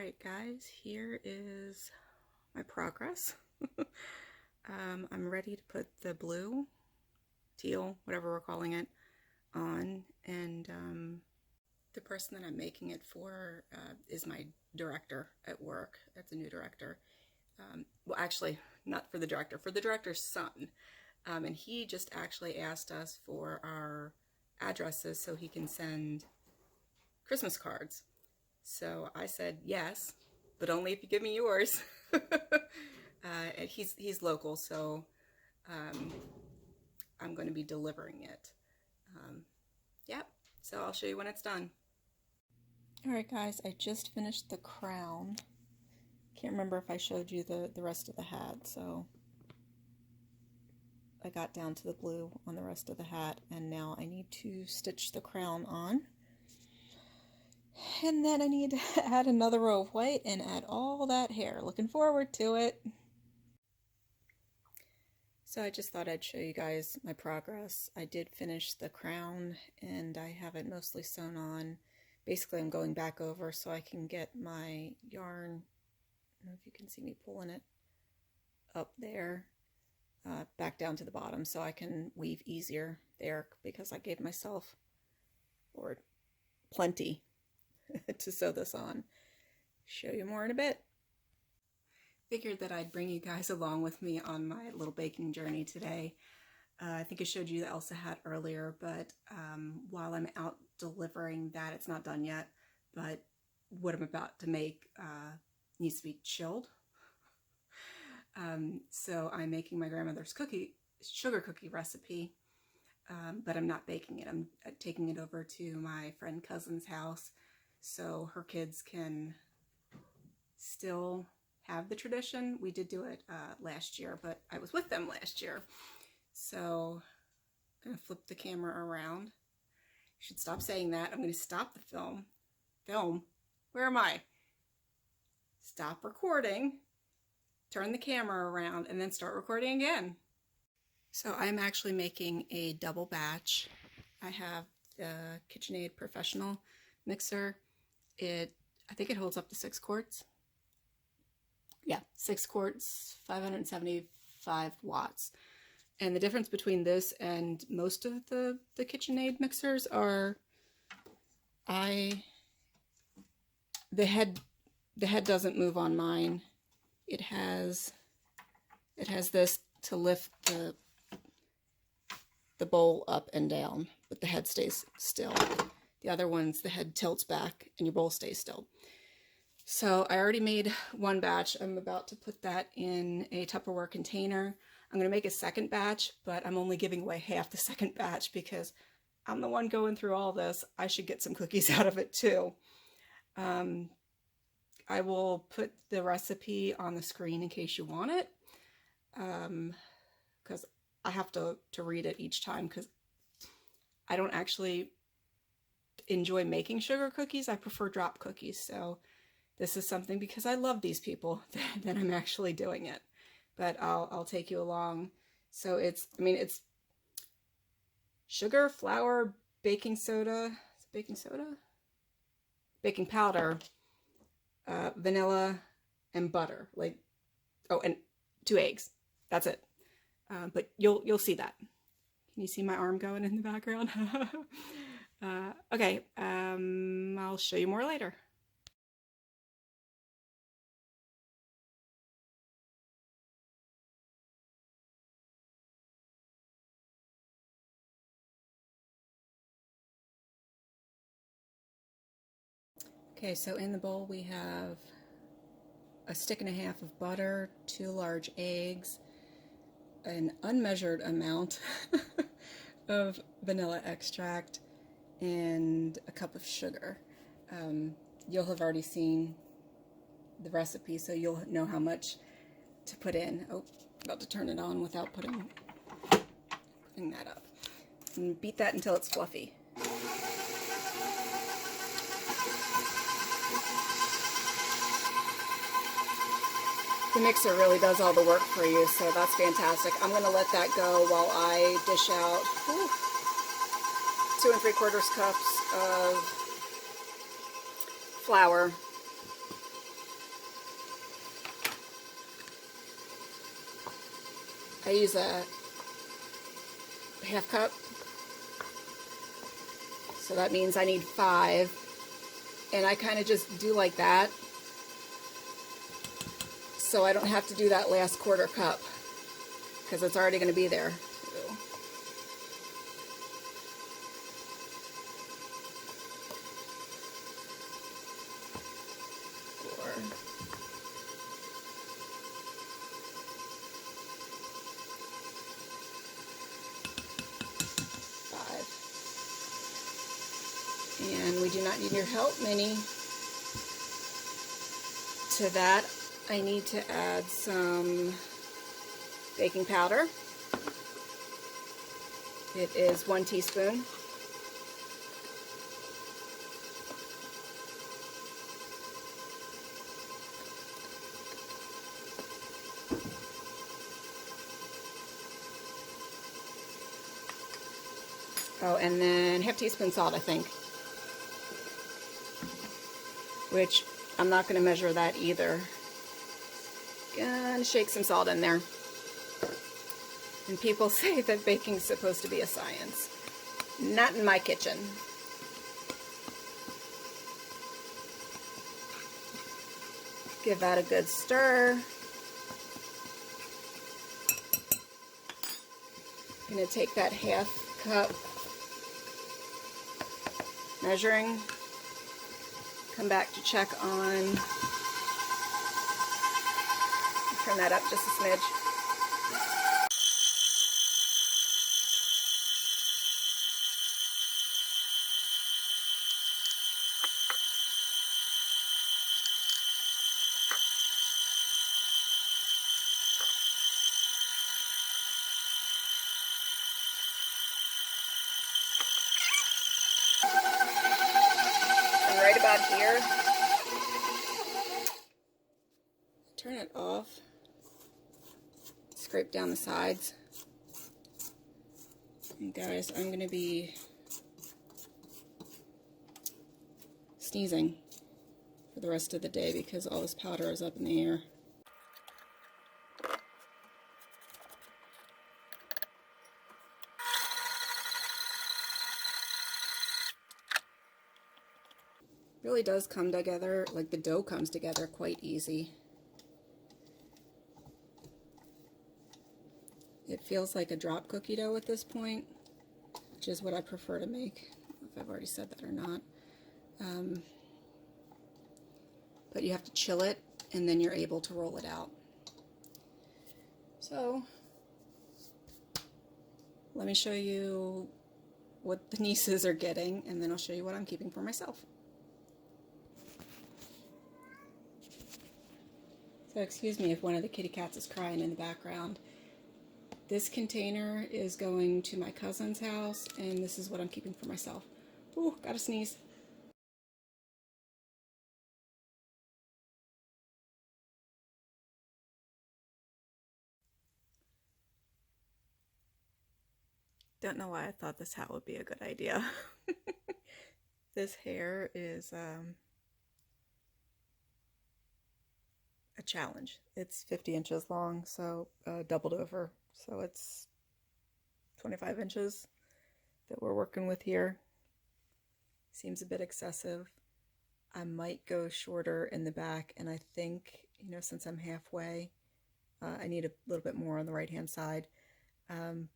Alright guys, here is my progress. I'm ready to put the blue, teal, whatever we're calling it, on, and the person that I'm making it for is my director at work. That's a new director. Well, actually, not for the director's son. And he just actually asked us for our addresses so he can send Christmas cards. So I said yes, but only if you give me yours. And he's local, so I'm going to be delivering it. Yep, so I'll show you when it's done. Alright guys, I just finished the crown. Can't remember if I showed you the rest of the hat, so I got down to the blue on the rest of the hat, and now I need to stitch the crown on. And then I need to add another row of white and add all that hair. Looking forward to it. So I just thought I'd show you guys my progress. I did finish the crown and I have it mostly sewn on. Basically I'm going back over so I can get my yarn, I don't know if you can see me pulling it up there, back down to the bottom so I can weave easier there because I gave myself, Lord, plenty to sew this on. Show you more in a bit. Figured that I'd bring you guys along with me on my little baking journey today. I think I showed you the Elsa hat earlier, but while I'm out delivering that, it's not done yet, but what I'm about to make needs to be chilled. So I'm making my grandmother's sugar cookie recipe, but I'm not baking it. I'm taking it over to my friend cousin's house so her kids can still have the tradition. We did do it last year, but I was with them last year. So I'm going to flip the camera around. I should stop saying that. I'm going to stop the film. Where am I? Stop recording, turn the camera around, and then start recording again. So I'm actually making a double batch. I have the KitchenAid Professional mixer. I think it holds up to 6 quarts. Yeah, 6 quarts, 575 watts. And the difference between this and most of the KitchenAid mixers are the head doesn't move on mine. It has this to lift the bowl up and down, but the head stays still. The other ones, the head tilts back and your bowl stays still. So I already made one batch. I'm about to put that in a Tupperware container. I'm going to make a second batch, but I'm only giving away half the second batch because I'm the one going through all this. I should get some cookies out of it too. I will put the recipe on the screen in case you want it, because I have to read it each time because I don't actually enjoy making sugar cookies. I prefer drop cookies, so this is something, because I love these people, that I'm actually doing it. But I'll take you along. So it's sugar, flour, baking soda, is it baking soda? Baking powder, vanilla, and butter. And 2 eggs. That's it. But you'll see that. Can you see my arm going in the background? Okay, I'll show you more later. Okay, so in the bowl we have a stick and a half of butter, 2 large eggs, an unmeasured amount of vanilla extract, and a cup of sugar. You'll have already seen the recipe, so you'll know how much to put in. Oh, about to turn it on without putting that up. And beat that until it's fluffy. The mixer really does all the work for you, so that's fantastic. I'm going to let that go while I dish out 2 3/4 cups of flour I use a half cup. So that means I need 5. And I kind of just do like that, so I don't have to do that last quarter cup, because it's already going to be there. 4. And we do not need your help, Minnie. To that, I need to add some baking powder. It is 1 teaspoon. Oh, and then half teaspoon salt, I think. Which I'm not going to measure that either. Gonna shake some salt in there. And people say that baking is supposed to be a science. Not in my kitchen. Give that a good stir. I'm going to take that half cup measuring, come back to check on, turn that up just a smidge. And right about here, turn it off, scrape down the sides. And guys, I'm going to be sneezing for the rest of the day because all this powder is up in the air. Really does come together, like the dough comes together quite easy. It feels like a drop cookie dough at this point, which is what I prefer to make. I don't know if I've already said that or not. But you have to chill it, and then you're able to roll it out. So, let me show you what the nieces are getting, and then I'll show you what I'm keeping for myself. So excuse me if one of the kitty cats is crying in the background. This container is going to my cousin's house, and this is what I'm keeping for myself. Ooh, gotta sneeze. Don't know why I thought this hat would be a good idea. This hair is a challenge. It's 50 inches long, so doubled over. So it's 25 inches that we're working with here. Seems a bit excessive. I might go shorter in the back, and I think, you know, since I'm halfway, I need a little bit more on the right hand side.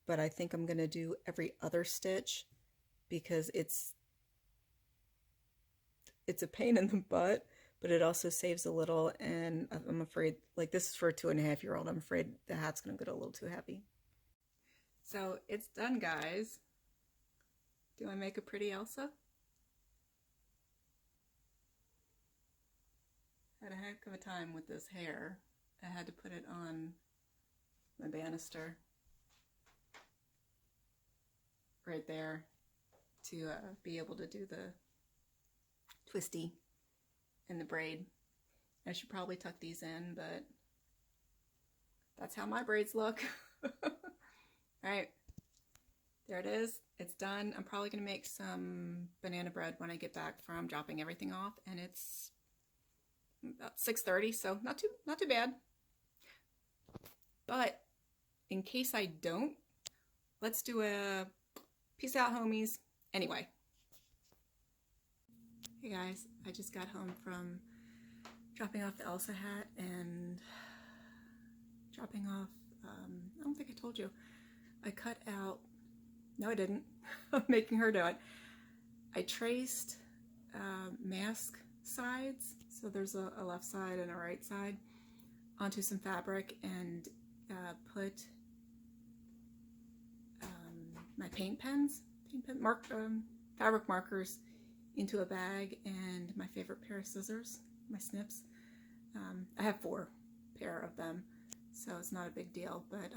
But I think I'm going to do every other stitch because it's a pain in the butt, but it also saves a little, and I'm afraid, like, this is for a 2.5-year-old, I'm afraid the hat's going to get a little too heavy. So it's done, guys. Do I make a pretty Elsa? Had a heck of a time with this hair. I had to put it on my banister right there to be able to do the twisty and the braid. I should probably tuck these in, but that's how my braids look. Alright, there it is. It's done. I'm probably going to make some banana bread when I get back from dropping everything off, and it's about 6:30, so not too bad. But in case I don't, let's do a peace out, homies. Anyway. Hey guys, I just got home from dropping off the Elsa hat and dropping off, I don't think I told you, I cut out, no I didn't, I'm making her do it. I traced mask sides, so there's a left side and a right side, onto some fabric and put my fabric markers into a bag and my favorite pair of scissors, my snips. I have 4 pair of them, so it's not a big deal, but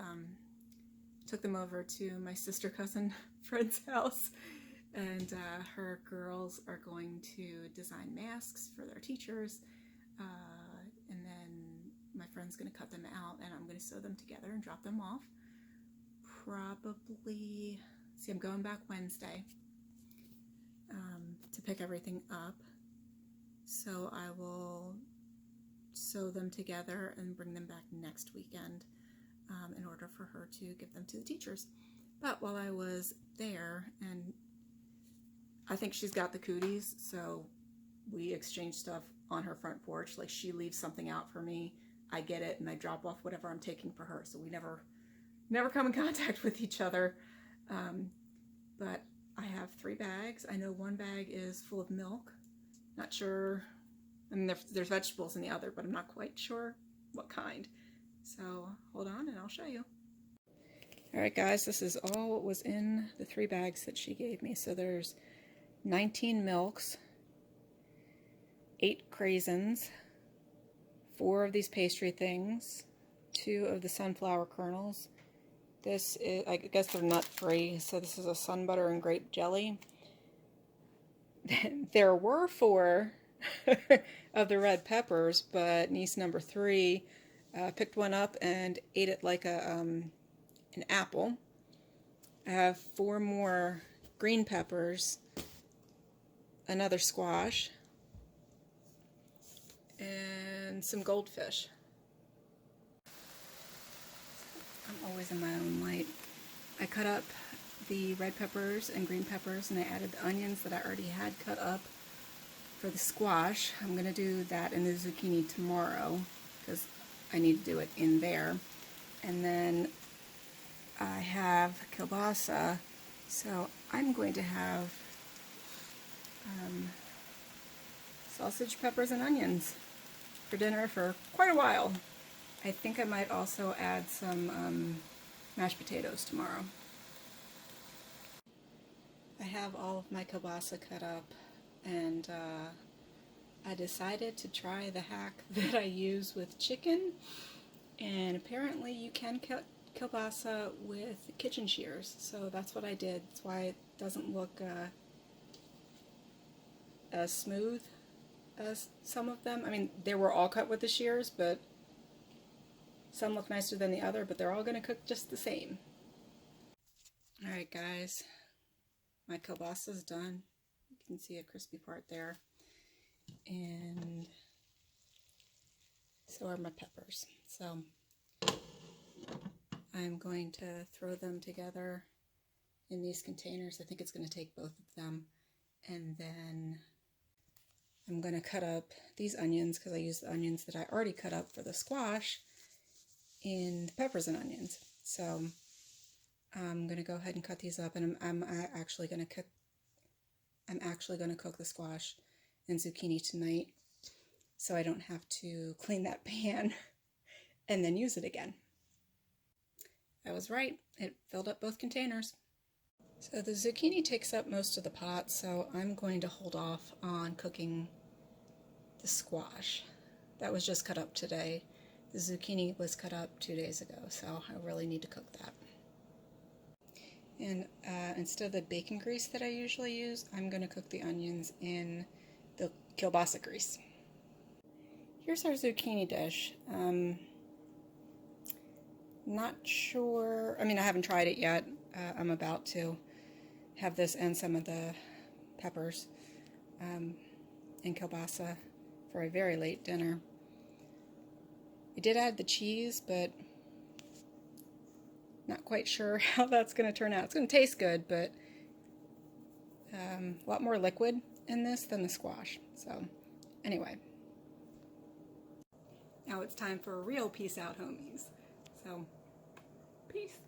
took them over to my sister cousin friend's house, and her girls are going to design masks for their teachers, and then my friend's going to cut them out and I'm going to sew them together and drop them off. Probably, see, I'm going back Wednesday to pick everything up, so I will sew them together and bring them back next weekend in order for her to give them to the teachers. But while I was there, and I think she's got the cooties, so we exchange stuff on her front porch. Like, she leaves something out for me, I get it, and I drop off whatever I'm taking for her, so we never come in contact with each other. But I have 3 bags. I know one bag is full of milk. Not sure, I mean, there's vegetables in the other, but I'm not quite sure what kind. So hold on and I'll show you. All right, guys, this is all what was in the 3 bags that she gave me. So there's 19 milks, 8 craisins, 4 of these pastry things, 2 of the sunflower kernels. This is, I guess they're nut-free, so this is a sun butter and grape jelly. There were 4 of the red peppers, but niece number 3 picked one up and ate it like an apple. I have 4 more green peppers, another squash, and some goldfish. I'm always in my own light. I cut up the red peppers and green peppers, and I added the onions that I already had cut up for the squash. I'm going to do that in the zucchini tomorrow because I need to do it in there. And then I have kielbasa, so I'm going to have sausage, peppers, and onions for dinner for quite a while. I think I might also add some mashed potatoes tomorrow. I have all of my kielbasa cut up, and I decided to try the hack that I use with chicken, and apparently you can cut kielbasa with kitchen shears, so that's what I did. That's why it doesn't look as smooth as some of them. I mean, they were all cut with the shears, but some look nicer than the other, but they're all going to cook just the same. Alright guys, my kielbasa is done. You can see a crispy part there. And so are my peppers. So I'm going to throw them together in these containers. I think it's going to take both of them. And then I'm going to cut up these onions, because I used the onions that I already cut up for the squash, in the peppers and onions. So I'm going to go ahead and cut these up, and I'm actually going to cook the squash and zucchini tonight, so I don't have to clean that pan and then use it again. I was right, it filled up both containers. So the zucchini takes up most of the pot, so I'm going to hold off on cooking the squash. That was just cut up today. The zucchini was cut up 2 days ago, so I really need to cook that. And instead of the bacon grease that I usually use, I'm going to cook the onions in the kielbasa grease. Here's our zucchini dish. Not sure, I mean, I haven't tried it yet. I'm about to have this and some of the peppers and kielbasa for a very late dinner. I did add the cheese, but Not quite sure how that's going to turn out. It's going to taste good, but a lot more liquid in this than the squash. So anyway, now it's time for a real peace out, homies. So peace.